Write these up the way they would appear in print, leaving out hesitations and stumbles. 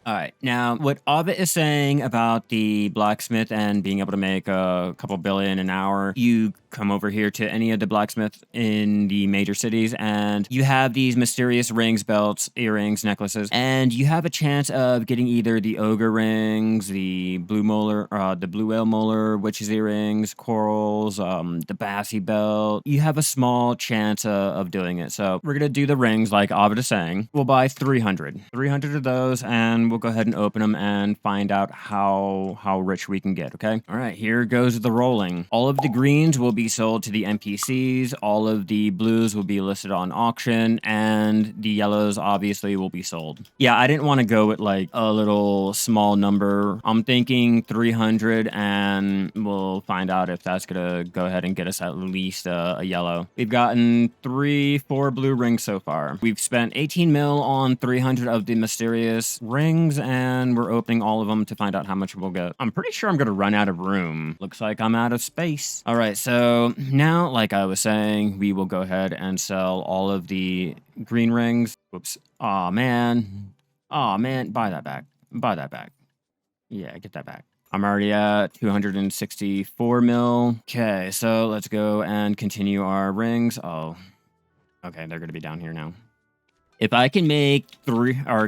All right. Now, what Ovid is saying about the blacksmith and being able to make a couple billion an hour, you come over here to any of the blacksmiths in the major cities, and you have these mysterious rings, belts, earrings, necklaces, and you have a chance of getting either the ogre rings, the blue whale molar, witch's earrings, corals, the bassy belt. You have a small chance of doing it. So we're gonna do the rings like Ovid is saying. We'll buy 300 of those, and we'll go ahead and open them and find out how rich we can get, okay? All right, here goes the rolling. All of the greens will be sold to the NPCs, all of the blues will be listed on auction, and the yellows obviously will be sold. Yeah, I didn't want to go with like a little small number. I'm thinking 300, and we'll find out if that's gonna go ahead and get us at least a yellow. We've gotten 4 blue rings so far. We've spent 18 mil on 300 of the mysterious rings, and we're opening all of them to find out how much we'll get. I'm pretty sure I'm gonna run out of room. Looks like I'm out of space. All right, so now, like I was saying, we will go ahead and sell all of the green rings. Whoops. Aw, man. Aw, man. Buy that back. Buy that back. Yeah, get that back. I'm already at 264 mil. Okay, so let's go and continue our rings. Oh, okay, they're gonna be down here now. If I can make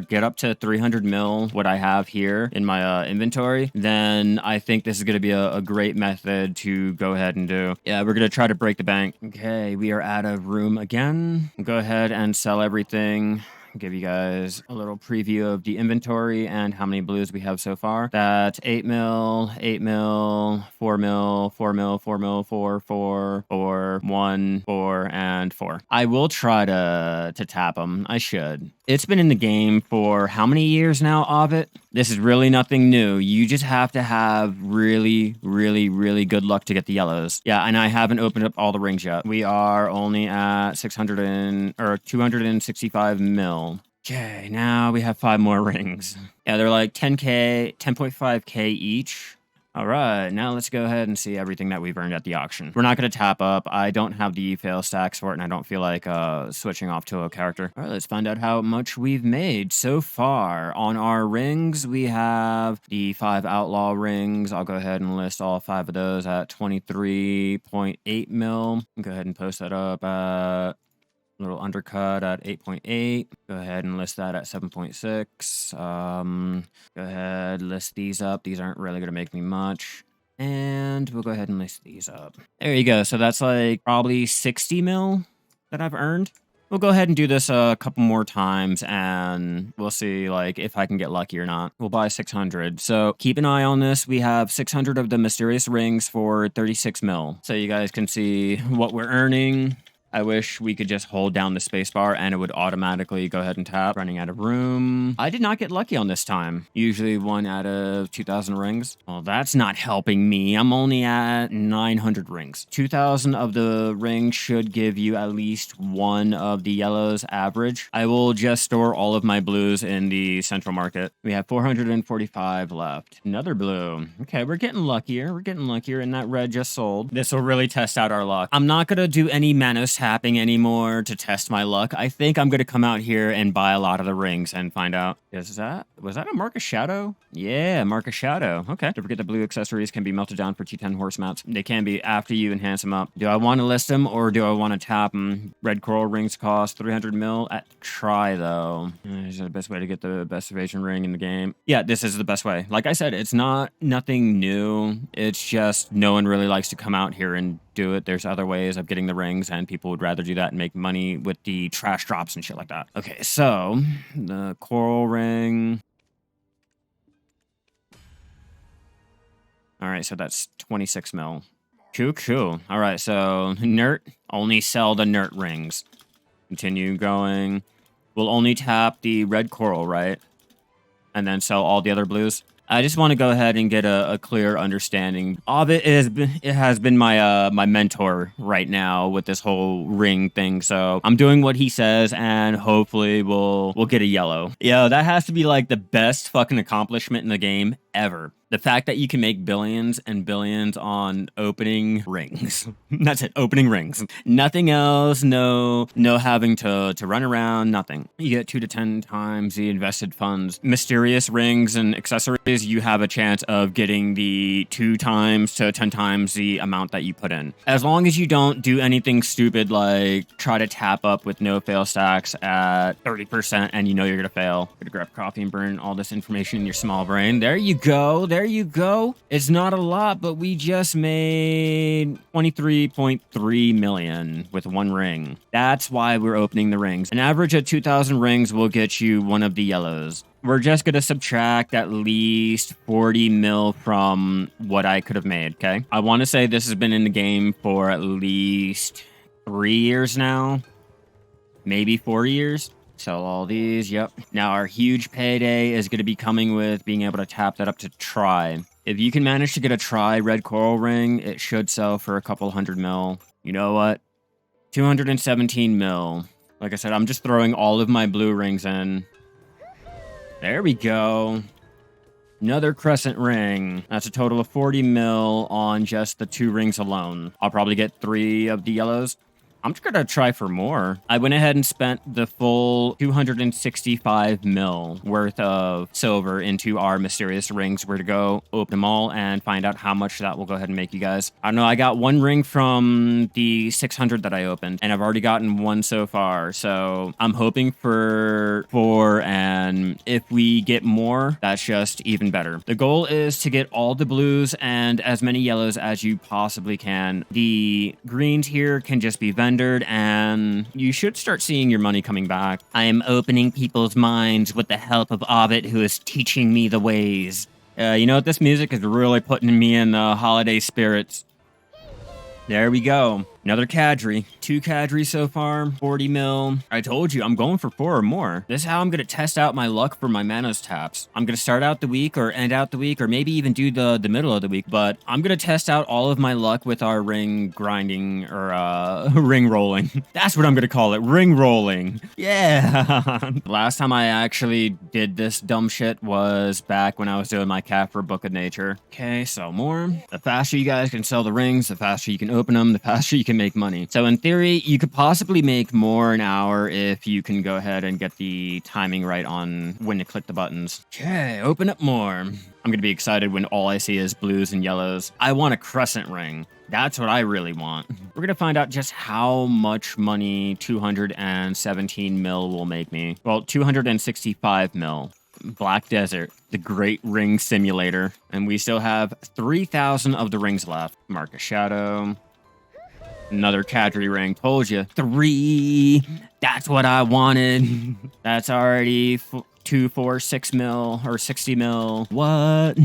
get up to 300 mil, what I have here in my inventory, then I think this is going to be a great method to go ahead and do. Yeah, we're going to try to break the bank. Okay, we are out of room again. Go ahead and sell everything. Give you guys a little preview of the inventory and how many blues we have so far. That's 8 mil, 8 mil, 4 mil, 4 mil, 4 mil, 4, 4, 4, 1, 4, and 4. I will try to tap them. I should. It's been in the game for how many years now, Ovid? This is really nothing new. You just have to have really, really, really good luck to get the yellows. Yeah, and I haven't opened up all the rings yet. We are only at 265 mil. Okay, now we have 5 more rings. Yeah, they're like 10K, 10.5K each. All right, now let's go ahead and see everything that we've earned at the auction. We're not going to tap up. I don't have the fail stacks for it, and I don't feel like switching off to a character. All right, let's find out how much we've made so far. On our rings, we have the 5 outlaw rings. I'll go ahead and list all 5 of those at 23.8 mil. Go ahead and post that up at little undercut at 8.8. Go ahead and list that at 7.6. Go ahead, list these up. These aren't really going to make me much. And we'll go ahead and list these up. There you go. So that's like probably 60 mil that I've earned. We'll go ahead and do this a couple more times, and we'll see like if I can get lucky or not. We'll buy 600. So keep an eye on this. We have 600 of the mysterious rings for 36 mil. So you guys can see what we're earning. I wish we could just hold down the spacebar and it would automatically go ahead and tap. Running out of room. I did not get lucky on this time. Usually 1 out of 2,000 rings. Well, that's not helping me. I'm only at 900 rings. 2,000 of the rings should give you at least 1 of the yellows average. I will just store all of my blues in the central market. We have 445 left. Another blue. Okay, we're getting luckier. We're getting luckier, and that red just sold. This will really test out our luck. I'm not going to do any Manos tapping anymore to test my luck. I think I'm going to come out here and buy a lot of the rings and find out. Was that a Mark of Shadow? Yeah, Mark of Shadow. Okay. Don't forget the blue accessories can be melted down for T10 horse mounts. They can be after you enhance them up. Do I want to list them or do I want to tap them? Red coral rings cost 300 mil at try though. Is that the best way to get the best evasion ring in the game? Yeah, this is the best way. Like I said, it's nothing new. It's just no one really likes to come out here and do it. There's other ways of getting the rings, and people would rather do that and make money with the trash drops and shit like that. Okay, so the coral ring. All right, so that's 26 mil. Cool. All right, so Nert, only sell the Nert rings. Continue going. We'll only tap the red coral, right? And then sell all the other blues. I just want to go ahead and get a clear understanding of it. It has been my my mentor right now with this whole ring thing. So I'm doing what he says, and hopefully we'll get a yellow. Yo, that has to be like the best fucking accomplishment in the game ever. The fact that you can make billions and billions on opening rings. That's it, opening rings. Nothing else, no having to run around, nothing. You get 2 to 10 times the invested funds. Mysterious rings and accessories, you have a chance of getting the 2 times to 10 times the amount that you put in. As long as you don't do anything stupid like try to tap up with no fail stacks at 30% and you know you're gonna fail. Gonna grab coffee and burn all this information in your small brain. There you go. There you go. It's not a lot, but we just made 23.3 million with 1 ring. That's why we're opening the rings. An average of 2,000 rings will get you one of the yellows. We're just going to subtract at least 40 mil from what I could have made, okay? I want to say this has been in the game for at least 3 years now. Maybe 4 years. Sell all these, yep. Now our huge payday is going to be coming with being able to tap that up to try. If you can manage to get a try red coral ring, it should sell for a couple 100 mil. You know what? 217 mil. Like I said, I'm just throwing all of my blue rings in. There we go. Another crescent ring. That's a total of 40 mil on just the 2 rings alone. I'll probably get 3 of the yellows. I'm just gonna try for more. I went ahead and spent the full 265 mil worth of silver into our mysterious rings. We're to go open them all and find out how much that will go ahead and make you guys. I don't know, I got 1 ring from the 600 that I opened, and I've already gotten 1 so far. So I'm hoping for 4, and if we get more, that's just even better. The goal is to get all the blues and as many yellows as you possibly can. The greens here can just be vendored, and you should start seeing your money coming back. I am opening people's minds with the help of Ovid, who is teaching me the ways. You know what? This music is really putting me in the holiday spirits. There we go. Another cadre. 2 cadre so far. 40 mil. I told you, I'm going for 4 or more. This is how I'm going to test out my luck for my Manos taps. I'm going to start out the week or end out the week or maybe even do the middle of the week. But I'm going to test out all of my luck with our ring grinding or ring rolling. That's what I'm going to call it. Ring rolling. Yeah. Last time I actually did this dumb shit was back when I was doing my Capra Book of Nature. Okay, sell more. The faster you guys can sell the rings, the faster you can open them, the faster you can make money. So in theory, you could possibly make more an hour if you can go ahead and get the timing right on when to click the buttons. Okay, open up more. I'm going to be excited when all I see is blues and yellows. I want a crescent ring. That's what I really want. We're going to find out just how much money 217 mil will make me. Well, 265 mil. Black Desert, the Great Ring Simulator. And we still have 3,000 of the rings left. Mark a shadow. Another cadre ring. Told you. 3. That's what I wanted. That's already 2, 4, 6 mil or 60 mil. What?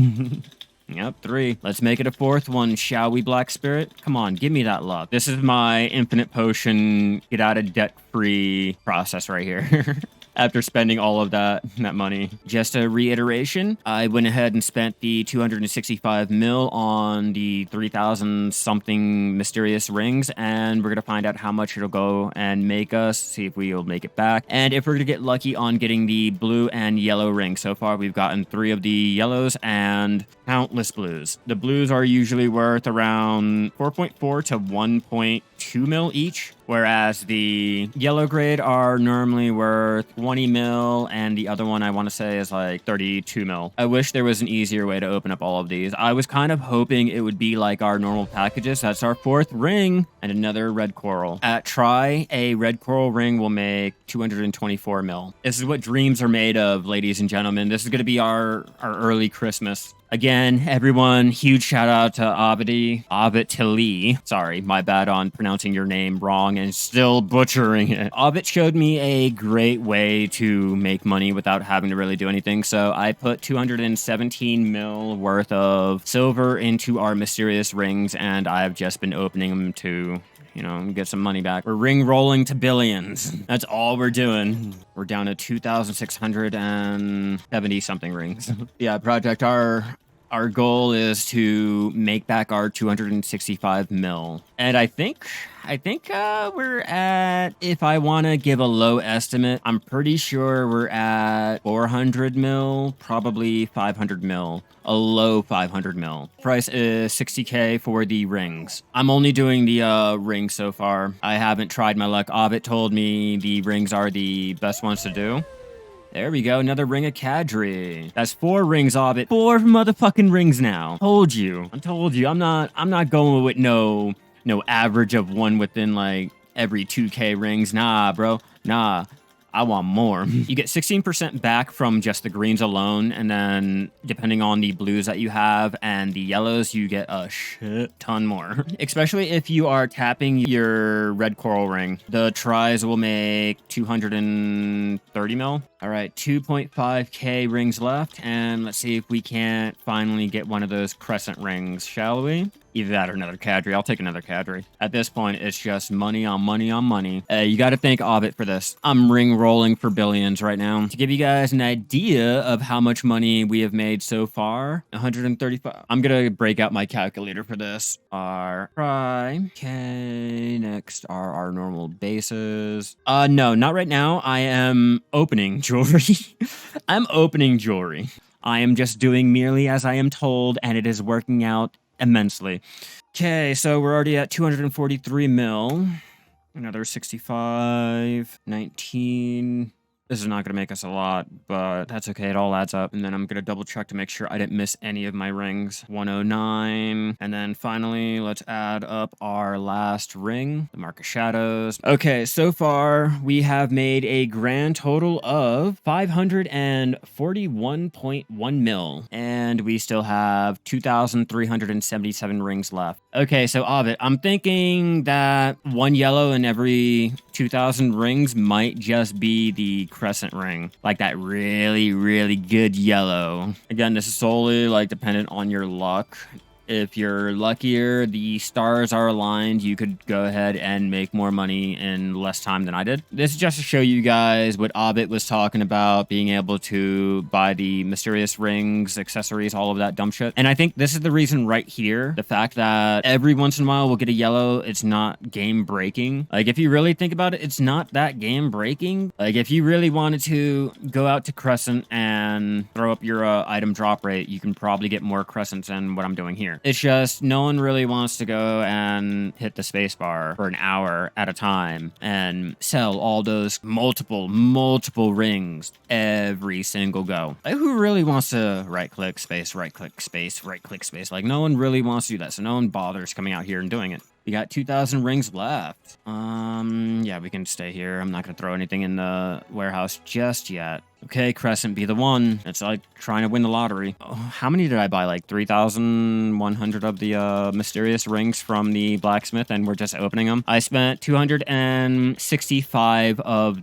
Yep, 3. Let's make it a 4th one, shall we, Black Spirit? Come on, give me that luck. This is my infinite potion, get out of debt-free process right here. After spending all of that money. Just a reiteration, I went ahead and spent the 265 mil on the 3,000 something mysterious rings, and we're going to find out how much it'll go and make us, see if we will make it back, and if we're going to get lucky on getting the blue and yellow ring. So far, we've gotten 3 of the yellows and countless blues. The blues are usually worth around 4.4 to 1.2 mil each, whereas the yellow grade are normally worth 20 mil, and the other one I want to say is like 32 mil. I wish there was an easier way to open up all of these. I was kind of hoping it would be like our normal packages. That's our 4th ring and another red coral. At try, a red coral ring will make 224 mil. This is what dreams are made of, ladies and gentlemen. This is going to be our early Christmas. Again, everyone, huge shout out to Ovid Tilly. Sorry, my bad on pronouncing your name wrong and still butchering it. Ovid showed me a great way to make money without having to really do anything. So I put 217 mil worth of silver into our mysterious rings, and I've just been opening them to, you know, get some money back. We're ring rolling to billions. That's all we're doing. We're down to 2,670 something rings. Yeah, Project, our Our goal is to make back our 265 mil. And I think we're at, if I want to give a low estimate, I'm pretty sure we're at 400 mil, probably 500 mil, a low 500 mil. Price is 60K for the rings. I'm only doing the rings so far. I haven't tried my luck. Ovid told me the rings are the best ones to do. There we go, another ring of Kadri. That's 4 rings of it. 4 motherfucking rings now. Told you. I told you. I'm not going with no average of one within like every 2K rings. Nah, bro. Nah. I want more. You get 16% back from just the greens alone, and then depending on the blues that you have and the yellows, you get a shit ton more. Especially if you are tapping your red coral ring. The tries will make 230 mil. All right, 2.5K rings left, and let's see if we can't finally get one of those crescent rings, shall we? Either that or another Kadri. I'll take another Kadri. At this point, it's just money on money on money. You got to thank Ovid for this. I'm ring rolling for billions right now. To give you guys an idea of how much money we have made so far, 135. I'm going to break out my calculator for this. Our prime. Okay, next are our normal bases. No, not right now. I am opening jewelry. I'm opening jewelry. I am just doing merely as I am told, and it is working out immensely. Okay, so we're already at 243 mil. Another 65, 19. This is not going to make us a lot, but that's okay. It all adds up. And then I'm going to double check to make sure I didn't miss any of my rings. 109. And then finally, let's add up our last ring, the Mark of Shadows. Okay, so far we have made a grand total of 541.1 mil. And we still have 2,377 rings left. Okay, so Ovid, I'm thinking that one yellow in every 2,000 rings might just be the crescent ring, like that really, really good yellow. Again, this is solely like dependent on your luck. If you're luckier, the stars are aligned, you could go ahead and make more money in less time than I did. This is just to show you guys what Ovid was talking about, being able to buy the mysterious rings, accessories, all of that dumb shit. And I think this is the reason right here, the fact that every once in a while we'll get a yellow, it's not game breaking. Like if you really think about it, it's not that game breaking. Like if you really wanted to go out to Crescent and throw up your item drop rate, you can probably get more Crescents than what I'm doing here. It's just no one really wants to go and hit the spacebar for an hour at a time and sell all those multiple rings every single go. Like, who really wants to right-click space, right-click space, right-click space? Like, no one really wants to do that, so no one bothers coming out here and doing it. We got 2,000 rings left. Yeah, we can stay here. I'm not going to throw anything in the warehouse just yet. Okay, Crescent, be the one. It's like trying to win the lottery. Oh, how many did I buy? Like 3,100 of the mysterious rings from the blacksmith, and we're just opening them. I spent 265 of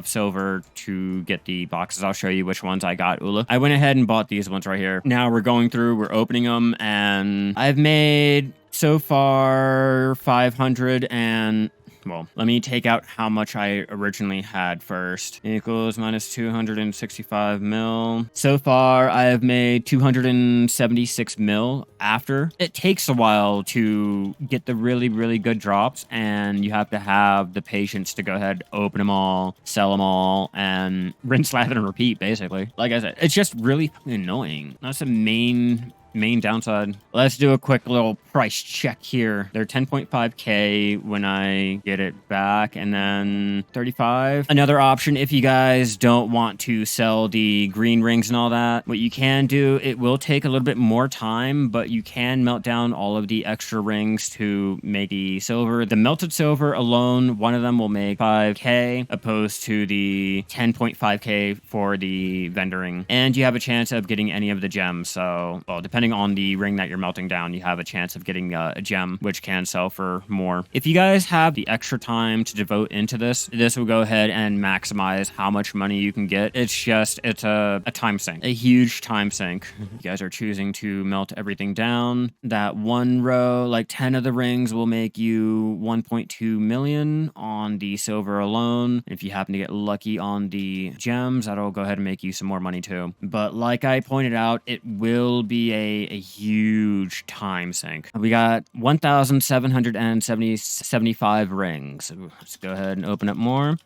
silver to get the boxes. I'll show you which ones I got, Ula. I went ahead and bought these ones right here. Now we're going through, we're opening them, and I've made so far 500 and... Well, let me take out how much I originally had first. Equals minus 265 mil. So far, I have made 276 mil after. It takes a while to get the really, really good drops, and you have to have the patience to go ahead, open them all, sell them all, and rinse, lather, and repeat, basically. Like I said, it's just really fucking annoying. That's the main downside. Let's do a quick little price check here. They're 10.5K when I get it back, and then 35. Another option, if you guys don't want to sell the green rings and all that, what you can do, it will take a little bit more time, but you can melt down all of the extra rings to make the silver. The melted silver alone, one of them will make 5K opposed to the 10.5K for the vendoring. And you have a chance of getting any of the gems. So, well, depending on the ring that you're melting down, you have a chance of getting a gem, which can sell for more. If you guys have the extra time to devote into this will go ahead and maximize how much money you can get. It's a time sink, a huge time sink. You guys are choosing to melt everything down. That one row, like 10 of the rings will make you 1.2 million on the silver alone. If you happen to get lucky on the gems, that'll go ahead and make you some more money too. But like I pointed out, it will be a a huge time sink. We got 1,775 rings. Ooh, let's go ahead and open up more.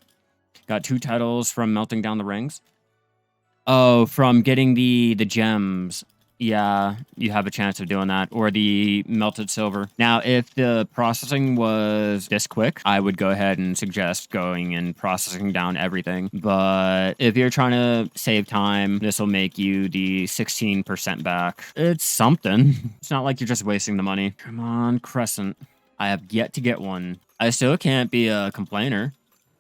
Got 2 titles from melting down the rings. Oh, from getting the gems. Yeah, you have a chance of doing that, or the melted silver. Now, if the processing was this quick, I would go ahead and suggest going and processing down everything. But if you're trying to save time, this will make you the 16% back. It's something. It's not like you're just wasting the money. Come on, Crescent. I have yet to get one. I still can't be a complainer.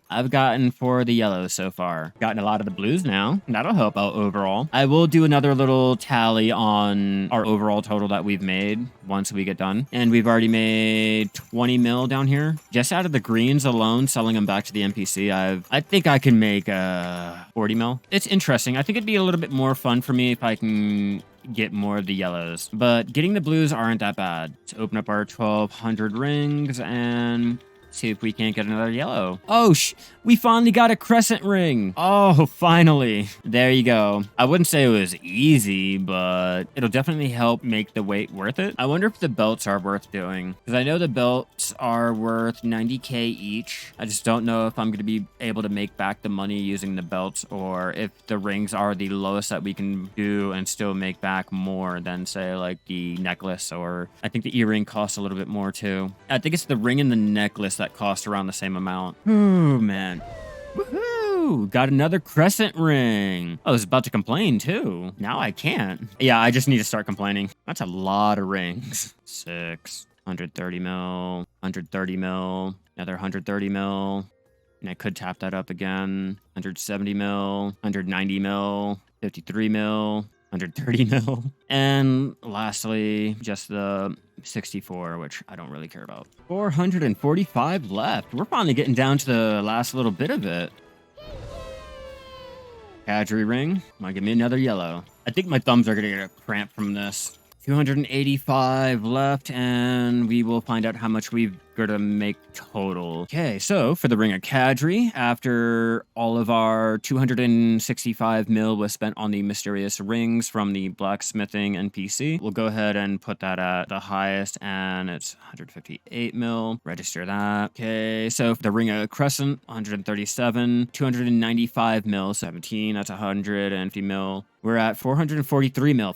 I've gotten 4 of the yellows so far. Gotten a lot of the blues now. That'll help out overall. I will do another little tally on our overall total that we've made once we get done. And we've already made 20 mil down here. Just out of the greens alone, selling them back to the NPC, I think I can make 40 mil. It's interesting. I think it'd be a little bit more fun for me if I can get more of the yellows. But getting the blues aren't that bad. Let's open up our 1,200 rings and see if we can't get another yellow. Oh, we finally got a crescent ring. Oh, finally. There you go. I wouldn't say it was easy, but it'll definitely help make the wait worth it. I wonder if the belts are worth doing, because I know the belts are worth 90k each. I just don't know if I'm going to be able to make back the money using the belts, or if the rings are the lowest that we can do and still make back more than, say, like the necklace, or I think the earring costs a little bit more too. I think it's the ring and the necklace that cost around the same amount. Oh, man. Woohoo! Got another crescent ring. I was about to complain, too. Now I can't. Yeah, I just need to start complaining. That's a lot of rings. 6, 130 mil, 130 mil, another 130 mil. And I could tap that up again. 170 mil, 190 mil, 53 mil. 130 mil. And lastly, just the 64, which I don't really care about. 445 left. We're finally getting down to the last little bit of it. Cadry ring. Might give me another yellow. I think my thumbs are going to get a cramp from this. 285 left, and we will find out how much we've got to make total. Okay, so for the Ring of Cadry, after all of our 265 mil was spent on the mysterious rings from the blacksmithing NPC, we'll go ahead and put that at the highest, and it's 158 mil. Register that. Okay, so for the Ring of Crescent, 137, 295 mil, 17, that's 150 mil. We're at 443 mil.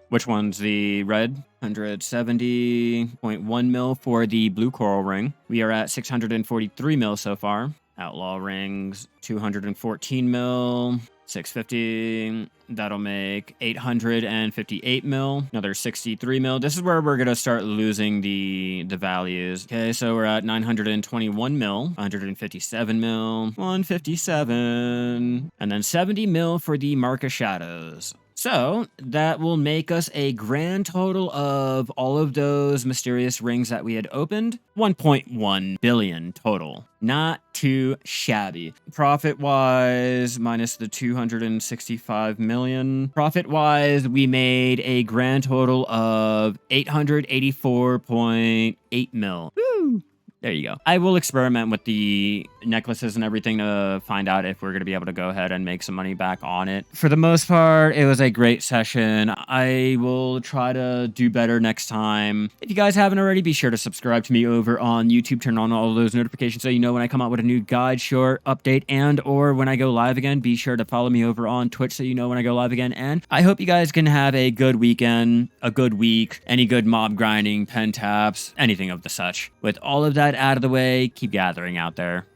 Which one's the red? 170.1 mil for the blue coral ring. We are at 643 mil so far. Outlaw rings, 214 mil, 650. That'll make 858 mil, another 63 mil. This is where we're going to start losing the values. Okay, so we're at 921 mil, 157 mil, 157, and then 70 mil for the Mark of Shadows. So that will make us a grand total of all of those mysterious rings that we had opened. 1.1 billion total. Not too shabby. Profit-wise, minus the 265 million. Profit-wise, we made a grand total of 884.8 mil. Woo! There you go. I will experiment with the necklaces and everything to find out if we're going to be able to go ahead and make some money back on it. For the most part, it was a great session. I will try to do better next time. If you guys haven't already, be sure to subscribe to me over on YouTube. Turn on all of those notifications so you know when I come out with a new guide, short, update, and or when I go live again. Be sure to follow me over on Twitch so you know when I go live again. And I hope you guys can have a good weekend, a good week, any good mob grinding, pen taps, anything of the such. With all of that out of the way, keep gathering out there.